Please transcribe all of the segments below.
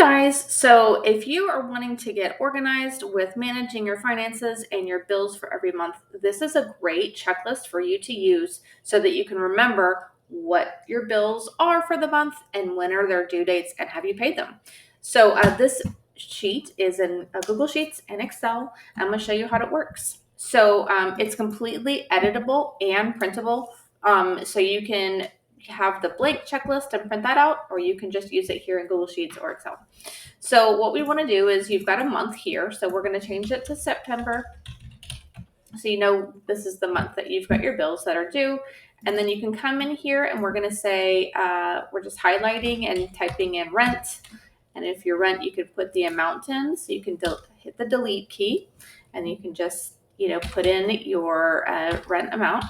guys, so if you are wanting to get organized with managing your finances and your bills for every month, this is a great checklist for you to use so that you can remember what your bills are for the month and when are their due dates and have you paid them. So this sheet is in Google Sheets and Excel. I'm going to show you how it works. So it's completely editable and printable. So you can have the blank checklist and print that out, or you can just use it here in Google Sheets or Excel. So what we want to do is you've got a month here. So we're going to change it to September. So you know this is the month that you've got your bills that are due. And then you can come in here and we're going to say, we're just highlighting and typing in rent. And if your rent, you could put the amount in. So you can hit the delete key and you can just, put in your rent amount.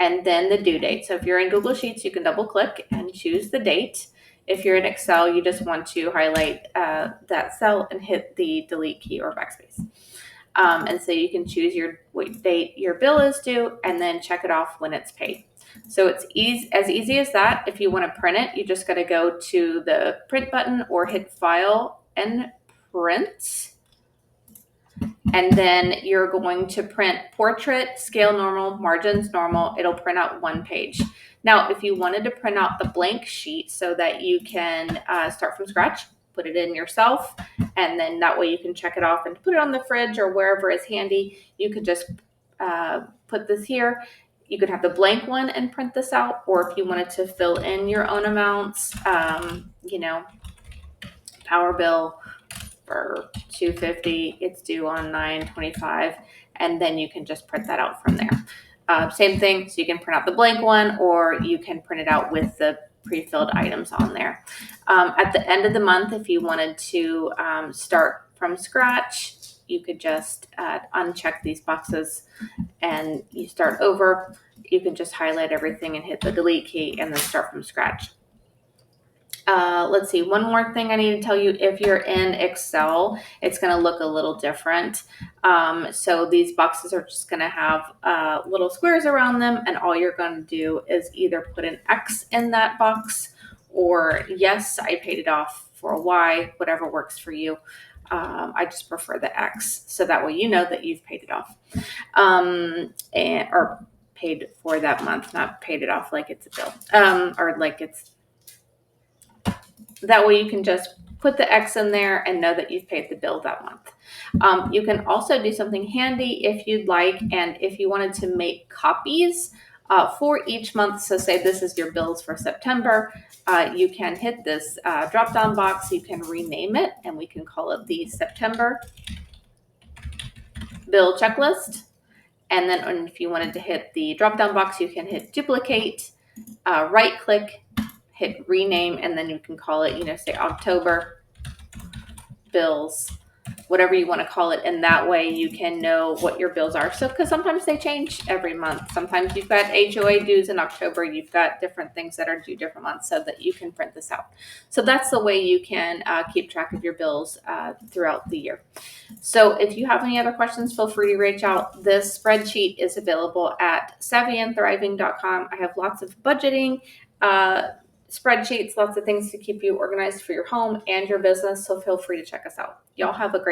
And then the due date. So if you're in Google Sheets, you can double click and choose the date. If you're in Excel, you just want to highlight that cell and hit the delete key or backspace. And so you can choose what date your bill is due and then check it off when it's paid. So it's as easy as that. If you want to print it, you just got to go to the print button or hit File and Print. And then you're going to print portrait, scale normal, margins normal. It'll print out one page. Now, if you wanted to print out the blank sheet so that you can start from scratch, put it in yourself, and then that way you can check it off and put it on the fridge or wherever is handy. You could just put this here. You could have the blank one and print this out, or if you wanted to fill in your own amounts, power bill, for $250, it's due on 9/25, and then you can just print that out from there. Same thing, so you can print out the blank one, or you can print it out with the pre-filled items on there. At the end of the month, if you wanted to start from scratch, you could just uncheck these boxes and you start over. You can just highlight everything and hit the delete key and then start from scratch. Let's see, one more thing I need to tell you. If you're in Excel, it's going to look a little different. So these boxes are just going to have little squares around them, and all you're going to do is either put an X in that box or yes, I paid it off, for a Y, whatever works for you. I just prefer the X, so that way you know that you've paid it off. Or paid for that month, not paid it off like it's a bill, or like it's. That way you can just put the X in there and know that you've paid the bill that month. You can also do something handy if you'd like, and if you wanted to make copies for each month. So say this is your bills for September. You can hit this drop-down box. You can rename it, and we can call it the September bill checklist. And then if you wanted to hit the drop-down box, you can hit duplicate, right-click, hit rename, and then you can call it, say October bills, whatever you want to call it. And that way you can know what your bills are. So, because sometimes they change every month. Sometimes you've got HOA dues in October. You've got different things that are due different months, so that you can print this out. So that's the way you can keep track of your bills throughout the year. So if you have any other questions, feel free to reach out. This spreadsheet is available at savvyandthriving.com. I have lots of budgeting spreadsheets, lots of things to keep you organized for your home and your business. So feel free to check us out. Y'all have a great